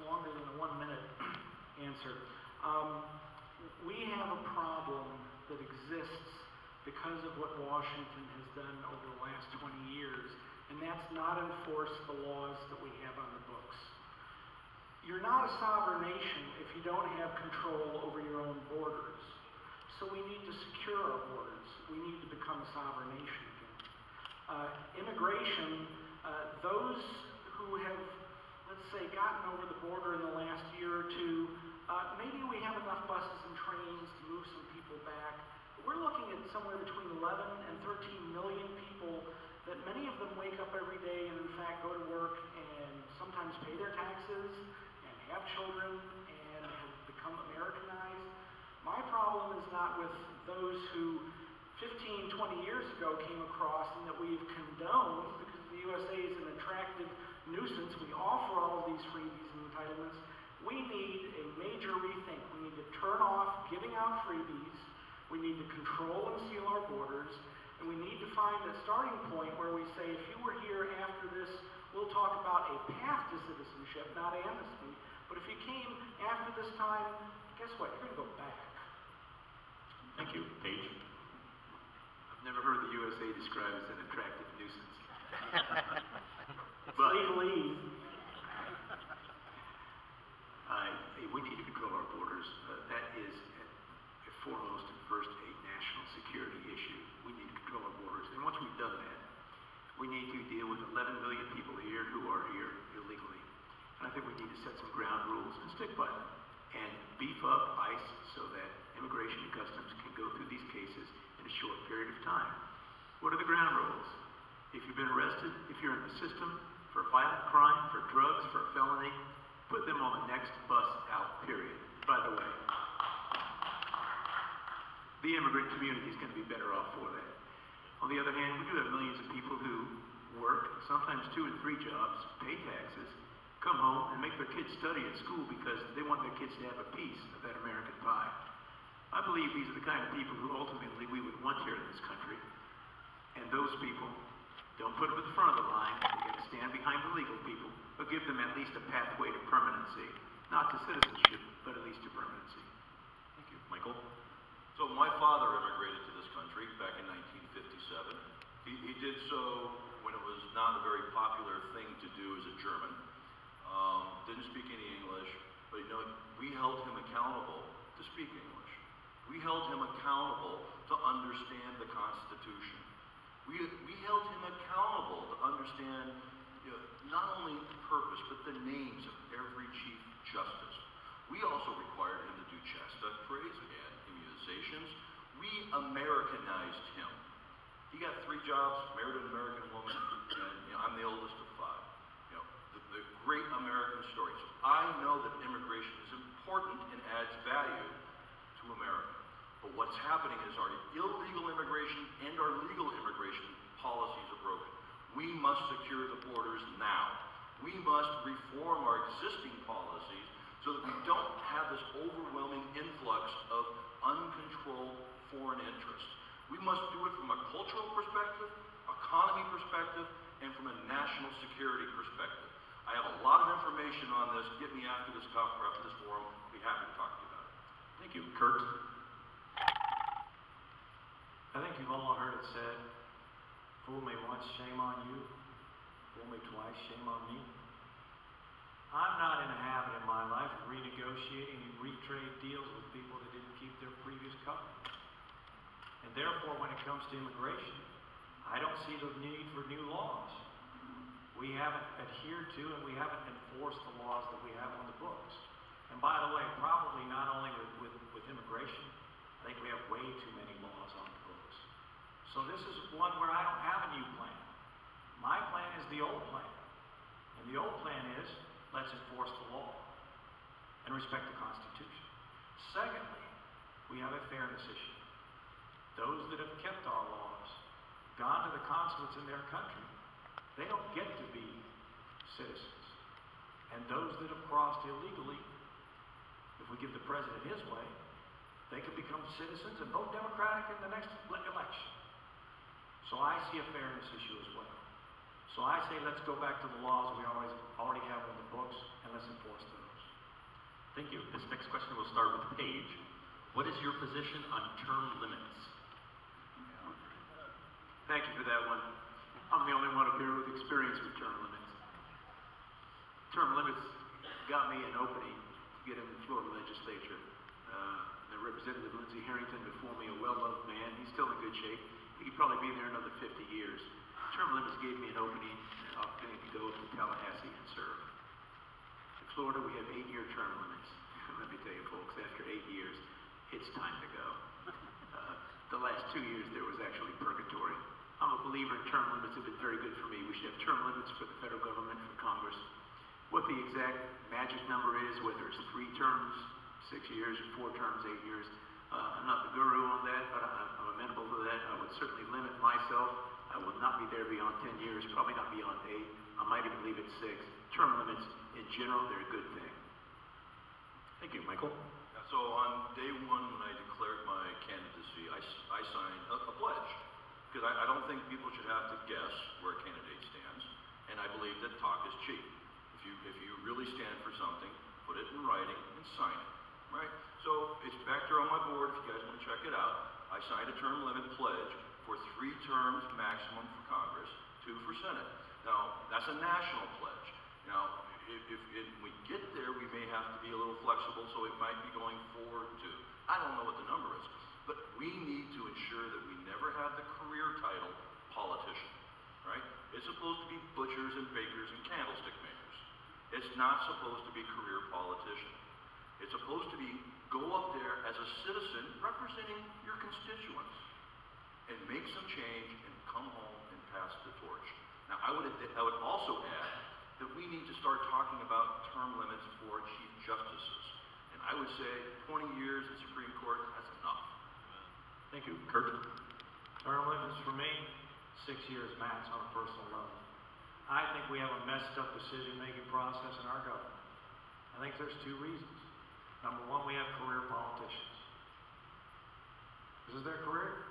longer than a 1-minute answer. We have a problem that exists because of what Washington has done over the last 20 years, and that's not enforce the laws that we have on the books. You're not a sovereign nation if you don't have control over your own borders. So we need to secure our borders. We need to become a sovereign nation again. Immigration, those who have, let's say, gotten over the border in the last year or two, maybe we have enough buses and trains to move some people back. We're looking at somewhere between 11 and 13 million people that many of them wake up every day and in fact go to work and sometimes pay their taxes and have children and have become Americanized. My problem is not with those who 15, 20 years ago came across and that we've condoned because the USA is an attractive nuisance. We offer all of these freebies and entitlements. We need a major rethink. We need to turn off giving out freebies. We need to control and seal our borders. And we need to find a starting point where we say, if you were here after this, we'll talk about a path to citizenship, not amnesty. But if you came after this time, guess what? You're going to go back. Thank you. Paige? I've never heard the USA described as an attractive nuisance. But legalese. We need to control our borders. That is foremost and first a national security issue. We need to control our borders. And once we've done that, we need to deal with 11 million people here who are here illegally. And I think we need to set some ground rules and stick by them and beef up ICE so that Immigration and Customs can go through these cases in a short period of time. What are the ground rules? If you've been arrested, if you're in the system for violent crime, for drugs, for a felony, put them on the next bus out, period. By the way, the immigrant community is going to be better off for that. On the other hand, we do have millions of people who work, sometimes 2 and 3 jobs, pay taxes, come home and make their kids study at school because they want their kids to have a piece of that American pie. I believe these are the kind of people who ultimately we would want here in this country. And those people, don't put them at the front of the line. They got to stand behind the legal people, but give them at least a pathway to permanency. Not to citizenship, but at least to permanency. Thank you. Michael? So my father immigrated to this country back in 1957. He did so when it was not a very popular thing to do as a German. Didn't speak any English, but we held him accountable to speak English. We held him accountable to understand the Constitution. We held him accountable to understand not only the purpose, but the names of every Chief Justice. We also required him to do chestnut trays and immunizations. We Americanized him. He got 3 jobs, married an American woman, and I'm the oldest of 5. The great American story. So I know that immigration is important and adds value to America. But what's happening is our illegal immigration and our legal immigration policies are broken. We must secure the borders now. We must reform our existing policies so that we don't have this overwhelming influx of uncontrolled foreign interests. We must do it from a cultural perspective, economy perspective, and from a national security perspective. I have a lot of information on this. Get me after this talk or after this forum. I'll be happy to talk to you about it. Thank you. Kurt? I think you've all heard it said, fool me once, shame on you. Fool me twice, shame on me. I'm not in a habit in my life of renegotiating and retrade deals with people that didn't keep their previous covenant. And therefore, when it comes to immigration, I don't see the need for new laws. We haven't adhered to and we haven't enforced the laws that we have on the books. And by the way, probably not only with immigration, I think we have way too many laws on the books. So this is one where I don't have a new plan. My plan is the old plan. And the old plan is, let's enforce the law and respect the Constitution. Secondly, we have a fairness issue. Those that have kept our laws, gone to the consulates in their country, they don't get to be citizens. And those that have crossed illegally, if we give the president his way, they can become citizens and vote Democratic in the next election. So I see a fairness issue as well. So I say let's go back to the laws we already have on the books and let's enforce those. Thank you. This next question will start with Paige. What is your position on term limits? Thank you for that one. I'm the only one up here with experience with term limits. Term limits got me an opening to get in the Florida legislature. The Representative Lindsey Harrington before me, a well-loved man. He's still in good shape. He could probably be there another 50 years. Term limits gave me an opening, an opportunity to go to Tallahassee and serve. In Florida, we have 8-year term limits. Let me tell you, folks, after 8 years, it's time to go. The last 2 years, there was actually purgatory. I'm a believer in term limits. Have been very good for me. We should have term limits for the federal government, for Congress. What the exact magic number is, whether it's 3 terms, 6 years, 4 terms, 8 years, I'm not the guru on that, but I'm amenable to that. I would certainly limit myself. I will not be there beyond 10 years, probably not beyond 8. I might even leave it 6. Term limits, in general, they're a good thing. Thank you, Michael. So on day one, when I declared my candidacy, I signed a pledge, because I don't think people should have to guess where a candidate stands, and I believe that talk is cheap. If you really stand for something, put it in writing and sign it, right? So it's back there on my board if you guys want to check it out. I signed a term limit pledge for 3 terms maximum for Congress, 2 for Senate. Now, that's a national pledge. Now, if we get there, we may have to be a little flexible, so it might be going 4 to. I don't know what the number is, but we need to ensure that we never have the career title politician, right? It's supposed to be butchers and bakers and candlestick makers. It's not supposed to be career politician. It's supposed to be go up there as a citizen representing your constituents and make some change and come home and pass the torch. Now, I would also add that we need to start talking about term limits for chief justices. And I would say 20 years in Supreme Court, that's enough. Thank you. Kurt? Term limits for me, 6 years max on a personal level. I think we have a messed up decision-making process in our government. I think there's 2 reasons. Number one, we have career politicians. This is their career.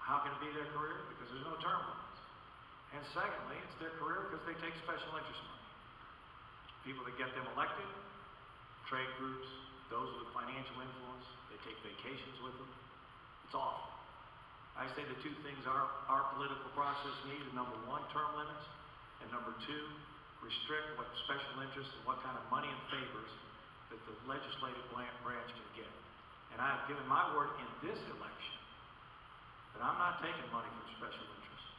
How can it be their career? Because there's no term limits. And secondly, it's their career because they take special interest money. People that get them elected, trade groups, those with financial influence, they take vacations with them. It's awful. I say the 2 things our political process needs are number 1, term limits, and number 2, restrict what special interests and what kind of money and favors that the legislative branch can get. And I have given my word in this election that I'm not taking money from special interests.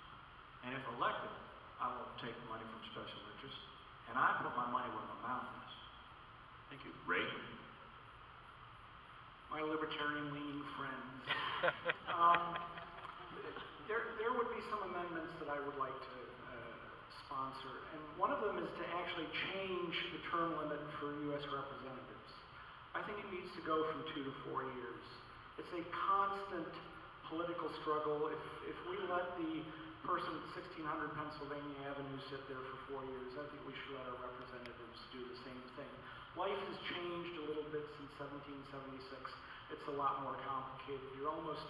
And if elected, I won't take money from special interests. And I put my money where my mouth is. Thank you. Ray? My libertarian-leaning friends. There would be some amendments that I would like to sponsor, and one of them is to actually change the term limit for U.S. representatives. I think it needs to go from 2 to 4 years. It's a constant political struggle. If we let the person at 1600 Pennsylvania Avenue sit there for 4 years, I think we should let our representatives do the same thing. Life has changed a little bit since 1776. It's a lot more complicated. You're almost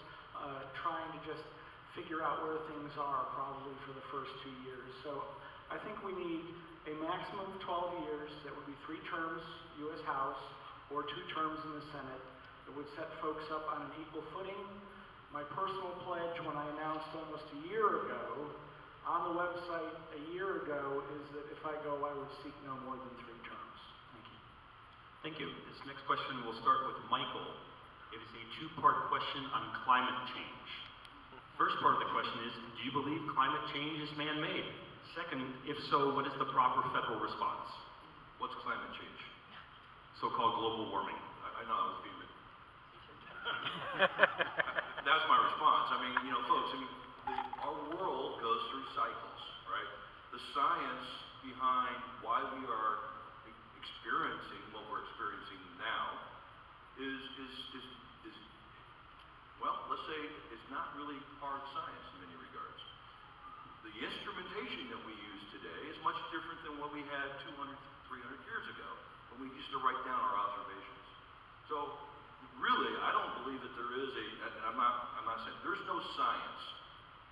trying to just figure out where things are probably for the first 2 years. So I think we need a maximum of 12 years. That would be 3 terms U.S. House or 2 terms in the Senate. It would set folks up on an equal footing. My personal pledge when I announced almost a year ago on the website a year ago is that if I go, I would seek no more than 3 terms. Thank you. Thank you. This next question will start with Michael. It is a 2-part question on climate change. First part of the question is, do you believe climate change is man-made? Second, if so, what is the proper federal response? What's climate change? So-called global warming. I know I was being That's my response. I mean, folks, our world goes through cycles, right? The science behind why we are experiencing what we're experiencing now is well, let's say it's not really hard science in many regards. The instrumentation that we use today is much different than what we had 200, 300 years ago when we used to write down our observations. So really, I don't believe that there is and I'm not saying there's no science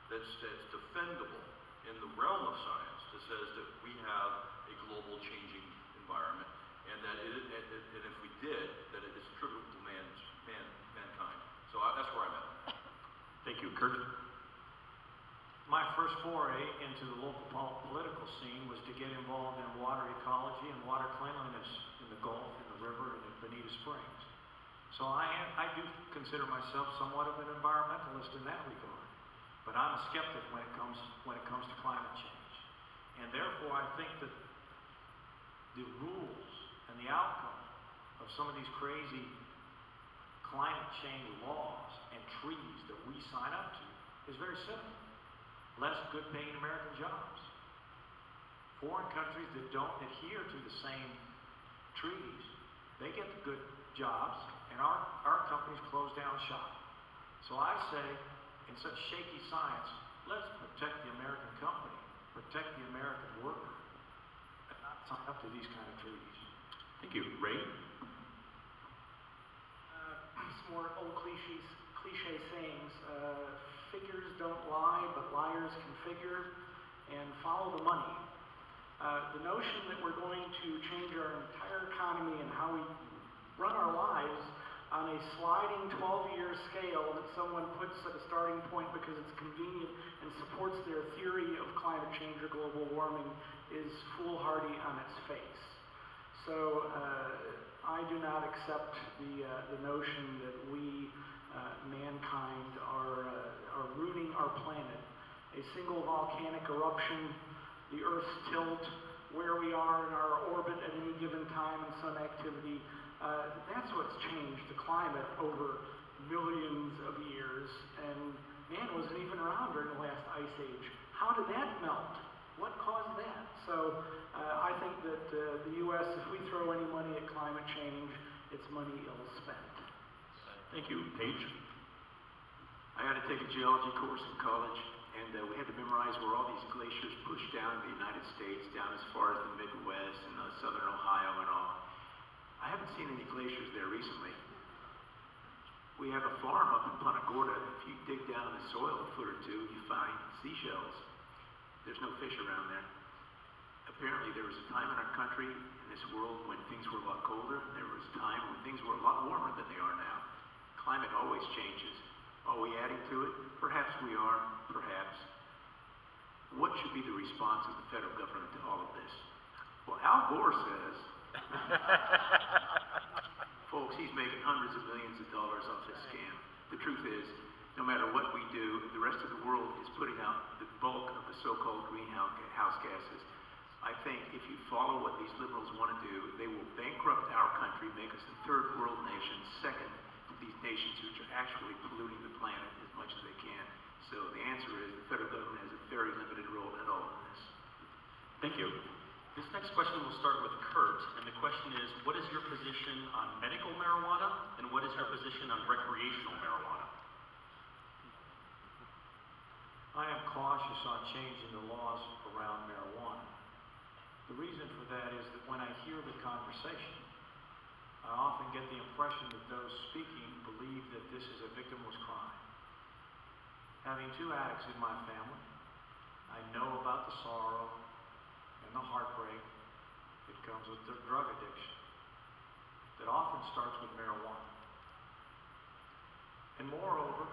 that's defendable in the realm of science that says that we have a global changing environment and that and if we did, that it is attributable to mankind. So that's where I'm at. Thank you. Kurt? My first foray into the local political scene was to get involved in water ecology and water cleanliness in the Gulf, in the river, and in Bonita Springs. So I do consider myself somewhat of an environmentalist in that regard, but I'm a skeptic when it comes to climate change, and therefore I think that the rules and the outcome of some of these crazy climate change laws and treaties that we sign up to is very simple. Less good-paying American jobs. Foreign countries that don't adhere to the same treaties, they get the good jobs, and our companies close down shop. So I say, in such shaky science, let's protect the American company, protect the American worker, and not sign up to these kind of treaties. Thank you. Ray? Some more old cliche sayings. Figures don't lie, but liars can figure, and follow the money. The notion that we're going to change our entire economy and how we run our lives on a sliding 12-year scale that someone puts at a starting point because it's convenient and supports their theory of climate change or global warming is foolhardy on its face. So I do not accept the notion that we, mankind, are ruining our planet. A single volcanic eruption, the Earth's tilt, where we are in our orbit at any given time and sun activity, that's what's changed the climate over millions of years, and man wasn't even around during the last ice age. How did that melt? What caused that? So I think that the U.S., if we throw any money at climate change, it's money ill spent. Thank you. Paige? I had to take a geology course in college, and we had to memorize where all these glaciers pushed down in the United States, down as far as the Midwest and southern Ohio and all. I haven't seen any glaciers there recently. We have a farm up in Punta Gorda. If you dig down in the soil a foot or two, you find seashells. There's no fish around there. Apparently there was a time in our country, in this world, when things were a lot colder. There was a time when things were a lot warmer than they are now. Climate always changes. Are we adding to it? Perhaps we are, perhaps. What should be the response of the federal government to all of this? Well, Al Gore says, folks, he's making hundreds of millions of dollars off this scam. The truth is, no matter what we do, the rest of the world is putting out the bulk of the so-called greenhouse gases. I think if you follow what these liberals want to do, they will bankrupt our country, make us a third world nation, second to these nations which are actually polluting the planet as much as they can. So the answer is the federal government has a very limited role in all of this. Thank you. This next question will start with Kurt, and the question is, what is your position on medical marijuana, and what is your position on recreational marijuana? I am cautious on changing the laws around marijuana. The reason for that is that when I hear the conversation, I often get the impression that those speaking believe that this is a victimless crime. Having two addicts in my family, I know about the sorrow and the heartbreak that comes with their drug addiction that often starts with marijuana. And moreover,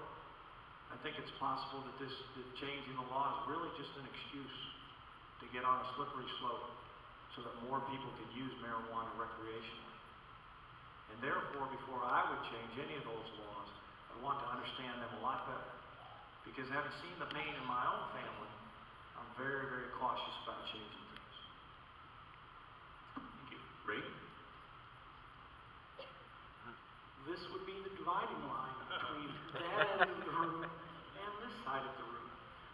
I think it's possible that that changing the law is really just an excuse to get on a slippery slope so that more people can use marijuana recreationally. And therefore, before I would change any of those laws, I want to understand them a lot better. Because having seen the pain in my own family, I'm very, very cautious about changing things. Thank you. Ray? This would be the dividing line between that end of the room and this side of the room,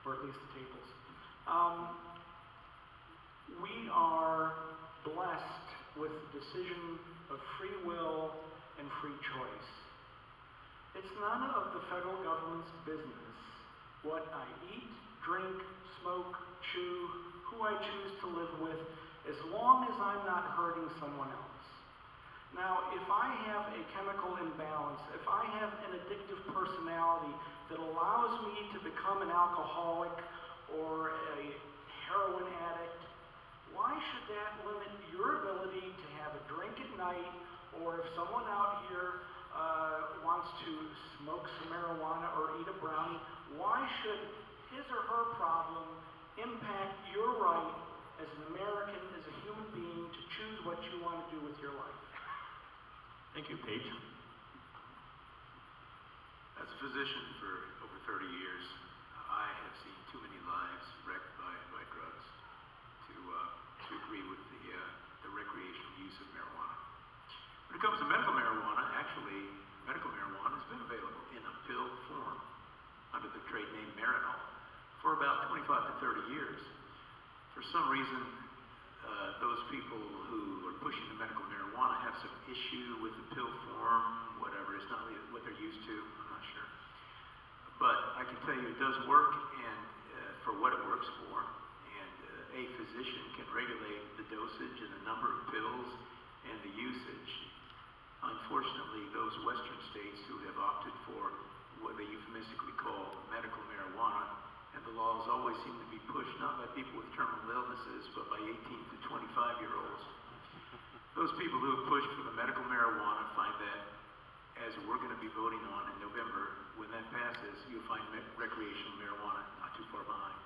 or at least the tables. We are blessed with the decision of free will and free choice. It's none of the federal government's business what I eat, drink, smoke, chew, who I choose to live with, as long as I'm not hurting someone else. Now, if I have a chemical imbalance, if I have an addictive personality that allows me to become an alcoholic or a heroin addict, why should that limit your ability to have a drink at night night, or if someone out here wants to smoke some marijuana or eat a brownie, why should his or her problem impact your right as an American, as a human being, to choose what you want to do with your life? Thank you, Paige. As a physician for over 30 years, I have seen too many lives wrecked by drugs to agree with the recreational use of marijuana. When it comes to medical marijuana, actually, medical marijuana has been available in a pill form under the trade name Marinol for about 25 to 30 years. For some reason, those people who are pushing the medical marijuana have some issue with the pill form, whatever. It's not really what they're used to. I'm not sure. But I can tell you it does work, and for what it works for. And a physician can regulate the dosage and the number of pills and the usage. Unfortunately, those Western states who have opted for what they euphemistically call medical marijuana, and the laws always seem to be pushed not by people with terminal illnesses, but by 18 to 25-year-olds. Those people who have pushed for the medical marijuana find that, as we're going to be voting on in November, when that passes, you'll find recreational marijuana not too far behind.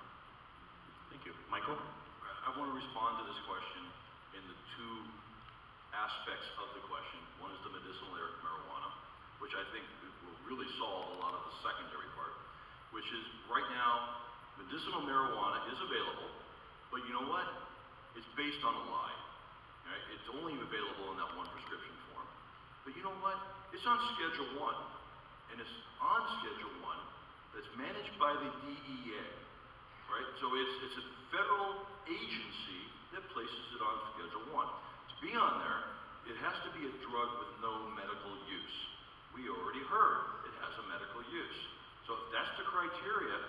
Thank you. Michael? I want to respond to this question in the two aspects of the question. One is the medicinal marijuana, which I think will really solve a lot of the secondary part, which is right now, medicinal marijuana is available, but you know what? It's based on a lie. Right? It's only available in that one prescription form. But you know what? It's on Schedule 1, and it's on Schedule 1 that's managed by the DEA. Right? So it's a federal agency that places it on Schedule 1. To be on there, it has to be a drug with no medical use. We already heard it has a medical use. So if that's the criteria,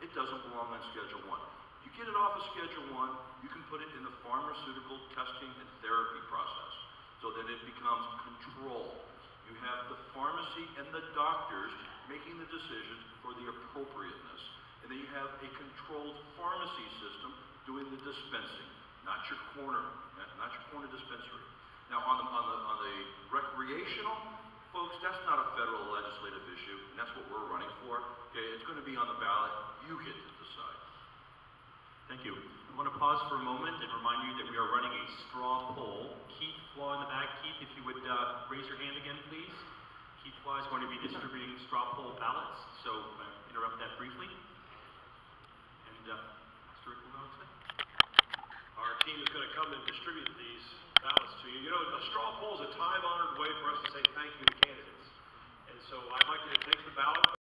it doesn't belong on Schedule 1. You get it off of Schedule 1, you can put it in the pharmaceutical testing and therapy process so that it becomes controlled. You have the pharmacy and the doctors making the decisions for the appropriateness. And then you have a controlled pharmacy system doing the dispensing, not your corner dispensary. Now on the recreational, folks, that's not a federal legislative issue, and that's what we're running for. Okay, it's going to be on the ballot. You get to decide. Thank you. I want to pause for a moment and remind you that we are running a straw poll. Keith Flaw in the back. Keith, if you would raise your hand again, please. Keith Flaw is going to be distributing straw poll ballots, so interrupt that briefly. And Mr. Rick, what say? Our team is going to come and distribute these ballots to you. You know, a straw poll is a time-honored way for us to say thank you to candidates. And so I'd like you to take the ballot.